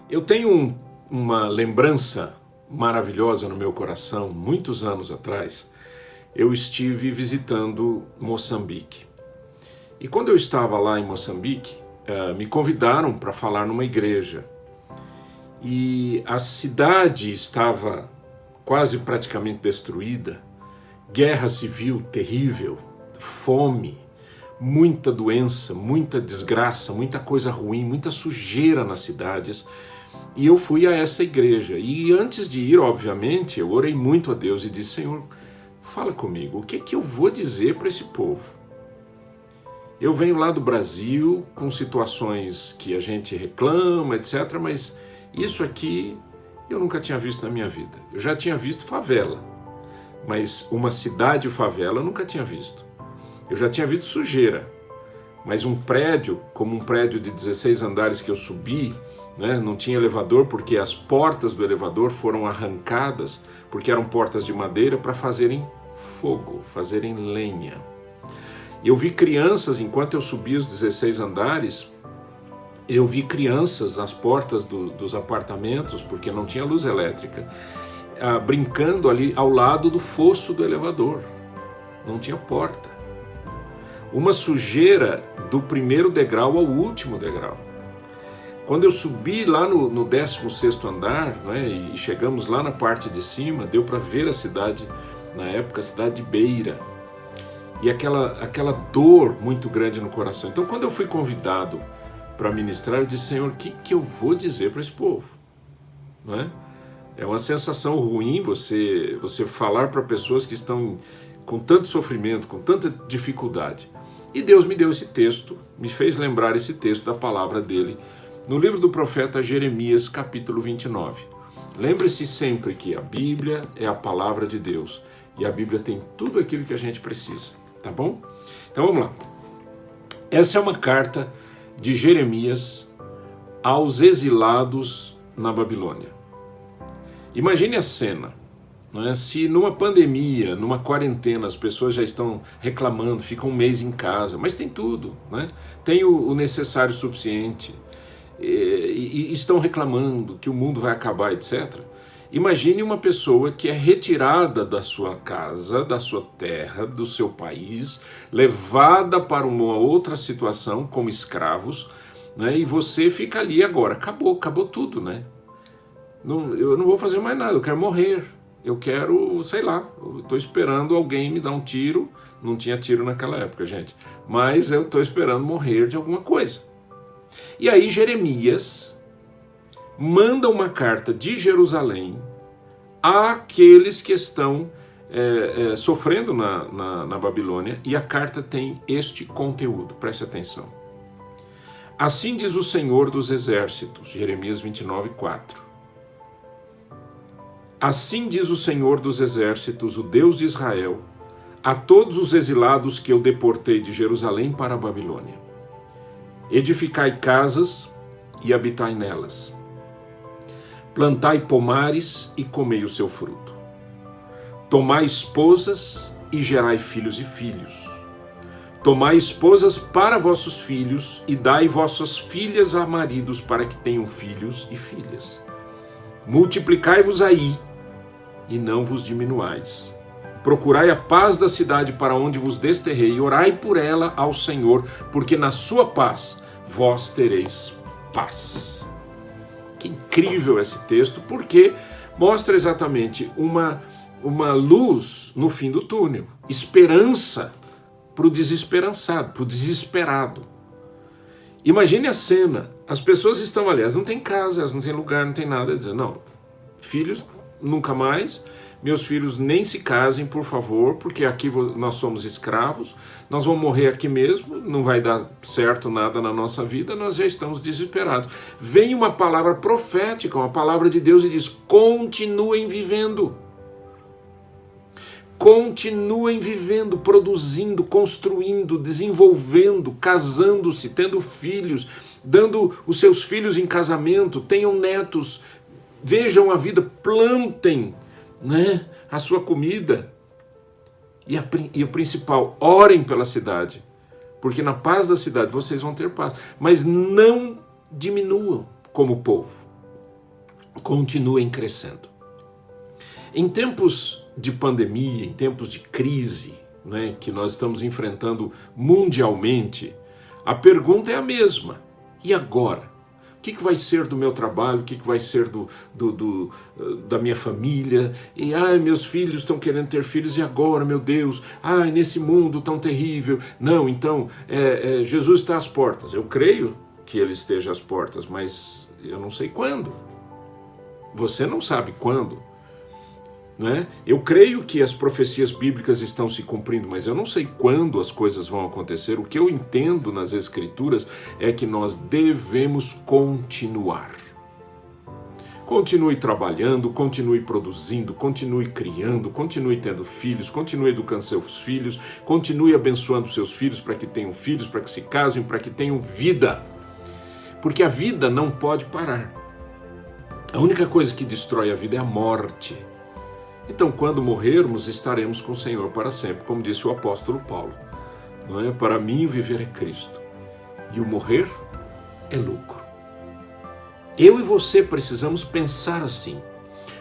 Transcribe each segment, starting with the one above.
Eu tenho uma lembrança maravilhosa no meu coração. Muitos anos atrás, eu estive visitando Moçambique. E quando eu estava lá em Moçambique, me convidaram para falar numa igreja. E a cidade estava quase praticamente destruída, guerra civil terrível, fome, muita doença, muita desgraça, muita coisa ruim, muita sujeira nas cidades. E eu fui a essa igreja. E antes de ir, obviamente, eu orei muito a Deus e disse: Senhor, fala comigo, o que é que eu vou dizer para esse povo? Eu venho lá do Brasil com situações que a gente reclama, etc., mas isso aqui eu nunca tinha visto na minha vida. Eu já tinha visto favela, mas uma cidade favela eu nunca tinha visto. Eu já tinha visto sujeira, mas um prédio, como um prédio de 16 andares que eu subi, né, não tinha elevador porque as portas do elevador foram arrancadas, porque eram portas de madeira para fazerem fogo, fazerem lenha. Eu vi crianças, enquanto eu subia os 16 andares, eu vi crianças nas portas dos apartamentos, porque não tinha luz elétrica, brincando ali ao lado do fosso do elevador. Não tinha porta. Uma sujeira do primeiro degrau ao último degrau. Quando eu subi lá no 16º andar, né, e chegamos lá na parte de cima, deu para ver a cidade, na época, a cidade de Beira. E aquela dor muito grande no coração. Então, quando eu fui convidado para ministrar, eu disse: Senhor, o que eu vou dizer para esse povo? Não é? É uma sensação ruim você falar para pessoas que estão com tanto sofrimento, com tanta dificuldade. E Deus me deu esse texto, me fez lembrar esse texto da palavra dele, no livro do profeta Jeremias, capítulo 29. Lembre-se sempre que a Bíblia é a palavra de Deus, e a Bíblia tem tudo aquilo que a gente precisa. Tá bom? Então vamos lá. Essa é uma carta de Jeremias aos exilados na Babilônia. Imagine a cena, não é? Se numa pandemia, numa quarentena, as pessoas já estão reclamando, ficam um mês em casa, mas tem tudo, né? Tem o necessário suficiente, e estão reclamando que o mundo vai acabar, etc. Imagine uma pessoa que é retirada da sua casa, da sua terra, do seu país, levada para uma outra situação como escravos, né? E você fica ali agora, acabou tudo, né? Eu não vou fazer mais nada, eu quero morrer, eu quero, sei lá, eu estou esperando alguém me dar um tiro, não tinha tiro naquela época, gente, mas eu estou esperando morrer de alguma coisa. E aí Jeremias manda uma carta de Jerusalém àqueles que estão sofrendo na Babilônia, e a carta tem este conteúdo, preste atenção. Assim diz o Senhor dos Exércitos, Jeremias 29, 4. Assim diz o Senhor dos Exércitos, o Deus de Israel, a todos os exilados que eu deportei de Jerusalém para a Babilônia: edificai casas e habitai nelas. Plantai pomares e comei o seu fruto. Tomai esposas e gerai filhos e filhos. Tomai esposas para vossos filhos e dai vossas filhas a maridos para que tenham filhos e filhas. Multiplicai-vos aí e não vos diminuais. Procurai a paz da cidade para onde vos desterrei e orai por ela ao Senhor, porque na sua paz vós tereis paz. Que incrível esse texto, porque mostra exatamente uma luz no fim do túnel, esperança para o desesperançado, para o desesperado. Imagine a cena, as pessoas estão ali, elas não têm casa, elas não têm lugar, não tem nada, dizendo: não, filhos nunca mais, meus filhos nem se casem, por favor, porque aqui nós somos escravos, nós vamos morrer aqui mesmo, não vai dar certo nada na nossa vida, nós já estamos desesperados. Vem uma palavra profética, uma palavra de Deus, e diz: continuem vivendo. Continuem vivendo, produzindo, construindo, desenvolvendo, casando-se, tendo filhos, dando os seus filhos em casamento, tenham netos, vejam a vida, plantem, né, a sua comida. E o principal, orem pela cidade, porque na paz da cidade vocês vão ter paz, mas não diminuam como povo. continuem crescendo. Em tempos de pandemia, em tempos de crise, né, que nós estamos enfrentando mundialmente, a pergunta é a mesma. E agora? O que vai ser do meu trabalho? O que vai ser da minha família? E meus filhos estão querendo ter filhos, e agora, meu Deus? Nesse mundo tão terrível. Não, então, Jesus está às portas. Eu creio que ele esteja às portas, mas eu não sei quando. Você não sabe quando. Né? Eu creio que as profecias bíblicas estão se cumprindo, mas eu não sei quando as coisas vão acontecer. O que eu entendo nas Escrituras é que nós devemos continuar. Continue trabalhando, continue produzindo, continue criando, continue tendo filhos, continue educando seus filhos, continue abençoando seus filhos para que tenham filhos, para que se casem, para que tenham vida. Porque a vida não pode parar. A única coisa que destrói a vida é a morte. Então, quando morrermos, estaremos com o Senhor para sempre, como disse o apóstolo Paulo. Não é? Para mim, o viver é Cristo, e o morrer é lucro. Eu e você precisamos pensar assim.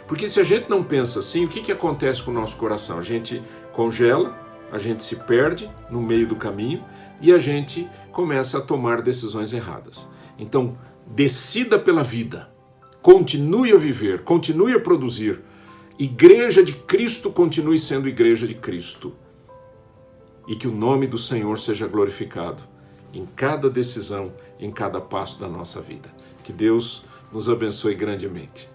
Porque se a gente não pensa assim, o que acontece com o nosso coração? A gente congela, a gente se perde no meio do caminho e a gente começa a tomar decisões erradas. Então, decida pela vida, continue a viver, continue a produzir. Igreja de Cristo continue sendo Igreja de Cristo. E que o nome do Senhor seja glorificado em cada decisão, em cada passo da nossa vida. Que Deus nos abençoe grandemente.